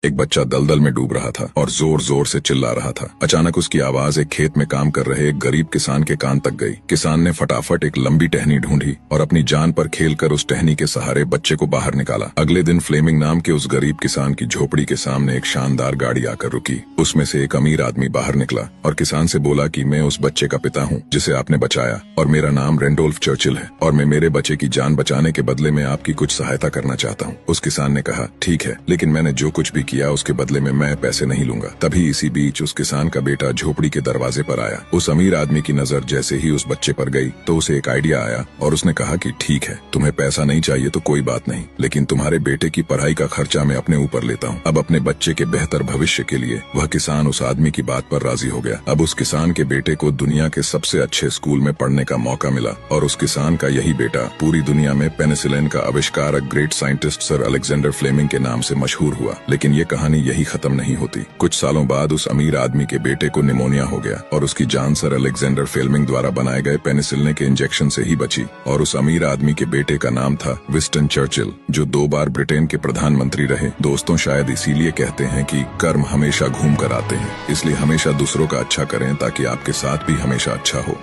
एक बच्चा दलदल में डूब रहा था और जोर जोर से चिल्ला रहा था। अचानक उसकी आवाज एक खेत में काम कर रहे एक गरीब किसान के कान तक गई। किसान ने फटाफट एक लंबी टहनी ढूंढी और अपनी जान पर खेलकर उस टहनी के सहारे बच्चे को बाहर निकाला। अगले दिन फ्लेमिंग नाम के उस गरीब किसान की झोपड़ी के सामने एक शानदार गाड़ी आकर रुकी। उसमें से एक अमीर आदमी बाहर निकला और किसान से बोला कि मैं उस बच्चे का पिता हूँ जिसे आपने बचाया, और मेरा नाम रेंडोल्फ चर्चिल है, और मैं मेरे बच्चे की जान बचाने के बदले में आपकी कुछ सहायता करना चाहता हूँ। उस किसान ने कहा, ठीक है, लेकिन मैंने जो कुछ भी किया उसके बदले में मैं पैसे नहीं लूंगा। तभी इसी बीच उस किसान का बेटा झोपड़ी के दरवाजे पर आया। उस अमीर आदमी की नजर जैसे ही उस बच्चे पर गई तो उसे एक आइडिया आया और उसने कहा कि ठीक है, तुम्हें पैसा नहीं चाहिए तो कोई बात नहीं, लेकिन तुम्हारे बेटे की पढ़ाई का खर्चा मैं अपने ऊपर लेता हूँ। अब अपने बच्चे के बेहतर भविष्य के लिए वह किसान उस आदमी की बात पर राजी हो गया। अब उस किसान के बेटे को दुनिया के सबसे अच्छे स्कूल में पढ़ने का मौका मिला और उस किसान का यही बेटा पूरी दुनिया में पेनिसिलिन का आविष्कारक great scientist sir Alexander Fleming के नाम से मशहूर हुआ। लेकिन ये कहानी यही खत्म नहीं होती। कुछ सालों बाद उस अमीर आदमी के बेटे को निमोनिया हो गया और उसकी जान सर अलेक्जेंडर फ्लेमिंग द्वारा बनाए गए पेनिसिलिन के इंजेक्शन से ही बची। और उस अमीर आदमी के बेटे का नाम था विंस्टन चर्चिल, जो 2 बार ब्रिटेन के प्रधानमंत्री रहे। दोस्तों, शायद इसीलिए कहते हैं कि कर्म हमेशा घूम कर आते हैं, इसलिए हमेशा दूसरों का अच्छा करें ताकि आपके साथ भी हमेशा अच्छा हो।